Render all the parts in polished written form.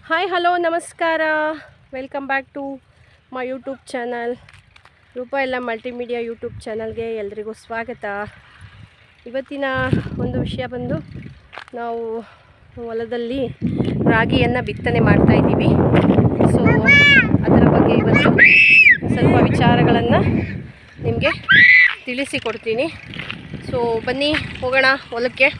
Hi hello ನಮಸ್ಕಾರ, welcome back to my YouTube channel. Rupa ಎಲ್ಲ multimedia YouTube ಚಾನಲ್ಗೆ ಎಲ್ರಿಗೂ ಸ್ವಾಗತ. ಇವತ್ತಿನ ಒಂದು ವಿಷಯ ಬಂದು ನಾವು ಹೊಲದಲ್ಲಿ ರಾಗಿಯನ್ನು ಬಿತ್ತನೆ ಮಾಡ್ತಾಯಿದ್ದೀವಿ. ಸೊ ಅದರ ಬಗ್ಗೆ ಇವತ್ತು ಸ್ವಲ್ಪ ವಿಚಾರಗಳನ್ನು ನಿಮಗೆ ತಿಳಿಸಿಕೊಡ್ತೀನಿ. ಸೊ ಬನ್ನಿ ಹೋಗೋಣ ಹೊಲಕ್ಕೆ.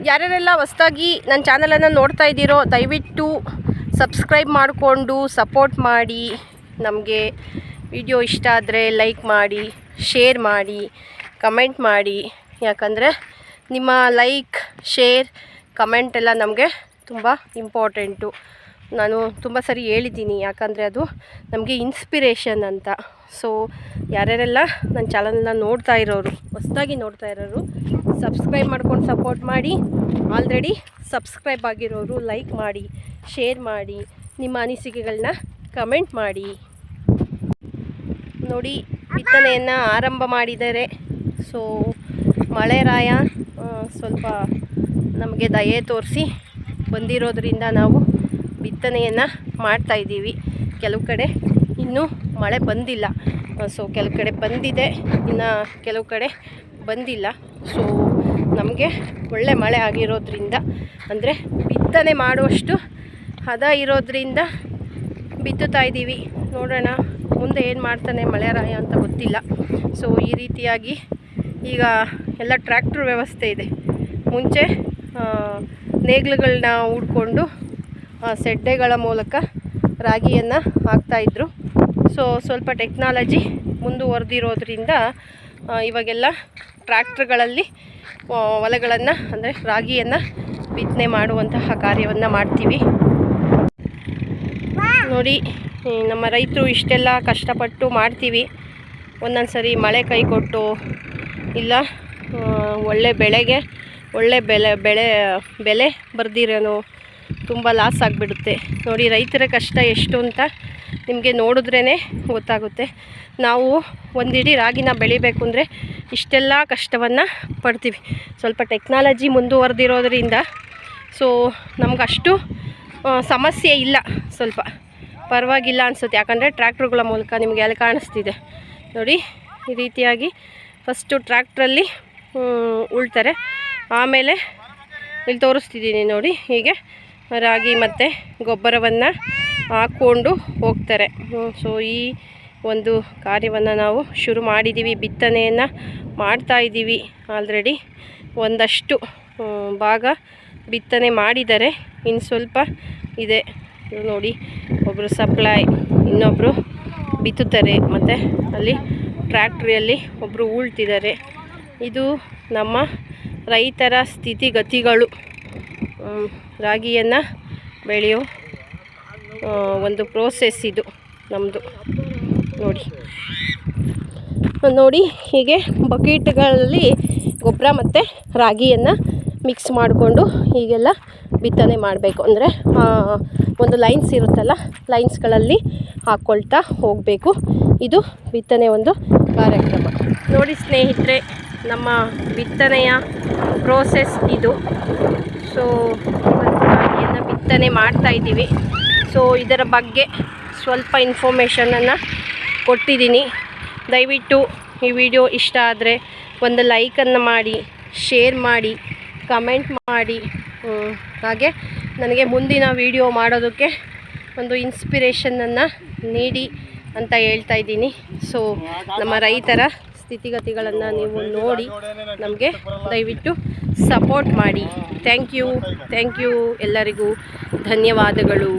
ಯಾರ್ಯಾರೆಲ್ಲ ಹೊಸದಾಗಿ ನನ್ನ ಚಾನಲನ್ನು ನೋಡ್ತಾ ಇದ್ದೀರೋ ದಯವಿಟ್ಟು ಸಬ್ಸ್ಕ್ರೈಬ್ ಮಾಡಿಕೊಂಡು ಸಪೋರ್ಟ್ ಮಾಡಿ. ನಮಗೆ ವಿಡಿಯೋ ಇಷ್ಟ ಆದರೆ ಲೈಕ್ ಮಾಡಿ, ಶೇರ್ ಮಾಡಿ, ಕಮೆಂಟ್ ಮಾಡಿ. ಯಾಕಂದರೆ ನಿಮ್ಮ ಲೈಕ್, ಶೇರ್, ಕಮೆಂಟ್ ಎಲ್ಲ ನಮಗೆ ತುಂಬ ಇಂಪಾರ್ಟೆಂಟು. ನಾನು ತುಂಬ ಸರಿ ಹೇಳಿದ್ದೀನಿ, ಯಾಕಂದರೆ ಅದು ನಮಗೆ ಇನ್ಸ್ಪಿರೇಷನ್ ಅಂತ. ಸೊ ಯಾರ್ಯಾರೆಲ್ಲ ನನ್ನ ಚಾನಲ್ನ ನೋಡ್ತಾ ಇರೋರು, ಹೊಸದಾಗಿ ನೋಡ್ತಾ ಇರೋರು ಸಬ್ಸ್ಕ್ರೈಬ್ ಮಾಡ್ಕೊಂಡು ಸಪೋರ್ಟ್ ಮಾಡಿ. ಆಲ್ರೆಡಿ ಸಬ್ಸ್ಕ್ರೈಬ್ ಆಗಿರೋರು ಲೈಕ್ ಮಾಡಿ, ಶೇರ್ ಮಾಡಿ, ನಿಮ್ಮ ಅನಿಸಿಕೆಗಳನ್ನ ಕಮೆಂಟ್ ಮಾಡಿ. ನೋಡಿ, ಬಿತ್ತನೆಯನ್ನು ಆರಂಭ ಮಾಡಿದ್ದಾರೆ. ಸೊ ಮಳೆರಾಯ ಸ್ವಲ್ಪ ನಮಗೆ ದಯೆ ತೋರಿಸಿ ಬಂದಿರೋದ್ರಿಂದ ನಾವು ಬಿತ್ತನೆಯನ್ನು ಮಾಡ್ತಾಯಿದ್ದೀವಿ. ಕೆಲವು ಕಡೆ ಇನ್ನೂ ಮಳೆ ಬಂದಿಲ್ಲ. ಸೊ ಕೆಲವು ಕಡೆ ಬಂದಿದೆ, ಇನ್ನು ಕೆಲವು ಕಡೆ ಬಂದಿಲ್ಲ. ಸೊ ನಮಗೆ ಒಳ್ಳೆ ಮಳೆ ಆಗಿರೋದ್ರಿಂದ, ಅಂದರೆ ಬಿತ್ತನೆ ಮಾಡುವಷ್ಟು ಹದ ಇರೋದ್ರಿಂದ ಬಿತ್ತುತ್ತಾ ಇದ್ದೀವಿ. ನೋಡೋಣ ಮುಂದೆ ಏನು ಮಾಡ್ತಾನೆ ಮಳೆರಾಯ ಅಂತ ಗೊತ್ತಿಲ್ಲ. ಸೊ ಈ ರೀತಿಯಾಗಿ ಈಗ ಎಲ್ಲ ಟ್ರ್ಯಾಕ್ಟ್ರ್ ವ್ಯವಸ್ಥೆ ಇದೆ. ಮುಂಚೆ ನೇಗಿಲುಗಳನ್ನ ಹೂಡ್ಕೊಂಡು ಸೆಡ್ಡೆಗಳ ಮೂಲಕ ರಾಗಿಯನ್ನು ಹಾಕ್ತಾಯಿದ್ರು. ಸೊ ಸ್ವಲ್ಪ ಟೆಕ್ನಾಲಜಿ ಮುಂದುವರೆದಿರೋದ್ರಿಂದ ಇವಾಗೆಲ್ಲ ಟ್ರ್ಯಾಕ್ಟ್ರ್ಗಳಲ್ಲಿ ಹೊಲಗಳನ್ನು, ಅಂದರೆ ರಾಗಿಯನ್ನು ಬಿತ್ತನೆ ಮಾಡುವಂತಹ ಕಾರ್ಯವನ್ನು ಮಾಡ್ತೀವಿ. ನೋಡಿ, ನಮ್ಮ ರೈತರು ಇಷ್ಟೆಲ್ಲ ಕಷ್ಟಪಟ್ಟು ಮಾಡ್ತೀವಿ. ಒಂದೊಂದು ಸರಿ ಮಳೆ ಕೈ ಕೊಟ್ಟು ಇಲ್ಲ ಒಳ್ಳೆ ಬೆಳೆಗೆ ಒಳ್ಳೆ ಬೆಲೆ ಬರ್ದಿರೋನು ತುಂಬ ಲಾಸ್ ಆಗಿಬಿಡುತ್ತೆ. ನೋಡಿ ರೈತರ ಕಷ್ಟ ಎಷ್ಟು ಅಂತ ನಿಮಗೆ ನೋಡಿದ್ರೇ ಗೊತ್ತಾಗುತ್ತೆ. ನಾವು ಒಂದಿಡೀ ರಾಗಿನ ಬೆಳಿಬೇಕು ಅಂದರೆ ಇಷ್ಟೆಲ್ಲ ಕಷ್ಟವನ್ನು ಪಡ್ತೀವಿ. ಸ್ವಲ್ಪ ಟೆಕ್ನಾಲಜಿ ಮುಂದುವರೆದಿರೋದ್ರಿಂದ ಸೊ ನಮಗಷ್ಟು ಸಮಸ್ಯೆ ಇಲ್ಲ, ಸ್ವಲ್ಪ ಪರವಾಗಿಲ್ಲ ಅನಿಸುತ್ತೆ. ಯಾಕಂದರೆ ಟ್ರ್ಯಾಕ್ಟ್ರುಗಳ ಮೂಲಕ ನಿಮಗೆ ಅಲ್ಲಿ ಕಾಣಿಸ್ತಿದೆ ನೋಡಿ. ಈ ರೀತಿಯಾಗಿ ಫಸ್ಟು ಟ್ರ್ಯಾಕ್ಟ್ರಲ್ಲಿ ಉಳ್ತಾರೆ, ಆಮೇಲೆ ಇಲ್ಲಿ ತೋರಿಸ್ತಿದ್ದೀನಿ ನೋಡಿ, ಹೀಗೆ ರಾಗಿ ಮತ್ತು ಗೊಬ್ಬರವನ್ನು ಹಾಕ್ಕೊಂಡು ಹೋಗ್ತಾರೆ. ಸೊ ಈ ಒಂದು ಕಾರ್ಯವನ್ನು ನಾವು ಶುರು ಮಾಡಿದ್ದೀವಿ. ಬಿತ್ತನೆಯನ್ನು ಮಾಡ್ತಾಯಿದ್ದೀವಿ. ಆಲ್ರೆಡಿ ಒಂದಷ್ಟು ಭಾಗ ಬಿತ್ತನೆ ಮಾಡಿದ್ದಾರೆ, ಇನ್ನು ಸ್ವಲ್ಪ ಇದೆ ನೋಡಿ. ಒಬ್ಬರು ಸಪ್ಲೈ, ಇನ್ನೊಬ್ಬರು ಬಿತ್ತುತ್ತಾರೆ, ಮತ್ತು ಅಲ್ಲಿ ಟ್ರ್ಯಾಕ್ಟ್ರಿಯಲ್ಲಿ ಒಬ್ಬರು ಉಳ್ತಿದ್ದಾರೆ. ಇದು ನಮ್ಮ ರೈತರ ಸ್ಥಿತಿಗತಿಗಳು. ರಾಗಿಯನ್ನು ಬೆಳೆಯೋ ಒಂದು ಪ್ರೋಸೆಸ್ ಇದು ನಮ್ಮದು. ನೋಡಿ ಹೀಗೆ ಬಕೆಟ್ಗಳಲ್ಲಿ ಗೊಬ್ಬರ ಮತ್ತು ರಾಗಿಯನ್ನು ಮಿಕ್ಸ್ ಮಾಡಿಕೊಂಡು ಹೀಗೆಲ್ಲ ಬಿತ್ತನೆ ಮಾಡಬೇಕು. ಅಂದರೆ ಒಂದು ಲೈನ್ಸ್ ಇರುತ್ತಲ್ಲ, ಲೈನ್ಸ್ಗಳಲ್ಲಿ ಹಾಕ್ಕೊಳ್ತಾ ಹೋಗಬೇಕು. ಇದು ಬಿತ್ತನೆ ಒಂದು ಕಾರ್ಯಕ್ರಮ. ನೋಡಿ ಸ್ನೇಹಿತರೆ, ನಮ್ಮ ಬಿತ್ತನೆಯ ಪ್ರೋಸೆಸ್ ಇದು. ಸೊ ರಾಗಿಯನ್ನು ಬಿತ್ತನೆ ಮಾಡ್ತಾಯಿದ್ದೀವಿ. ಸೊ ಇದರ ಬಗ್ಗೆ ಸ್ವಲ್ಪ ಇನ್ಫಾರ್ಮೇಷನನ್ನು ಕೊಟ್ಟಿದ್ದೀನಿ. ದಯವಿಟ್ಟು ಈ ವಿಡಿಯೋ ಇಷ್ಟ ಆದರೆ ಒಂದು ಲೈಕನ್ನು ಮಾಡಿ, ಶೇರ್ ಮಾಡಿ, ಕಮೆಂಟ್ ಮಾಡಿ. ಹಾಗೆ ನನಗೆ ಮುಂದಿನ ವಿಡಿಯೋ ಮಾಡೋದಕ್ಕೆ ಒಂದು ಇನ್ಸ್ಪಿರೇಷನನ್ನು ನೀಡಿ ಅಂತ ಹೇಳ್ತಾ ಇದ್ದೀನಿ. ಸೊ ನಮ್ಮ ರೈತರ ಸ್ಥಿತಿಗತಿಗಳನ್ನು ನೀವು ನೋಡಿ ನಮಗೆ ದಯವಿಟ್ಟು ಸಪೋರ್ಟ್ ಮಾಡಿ. ಥ್ಯಾಂಕ್ ಯು ಎಲ್ಲರಿಗೂ ಧನ್ಯವಾದಗಳು.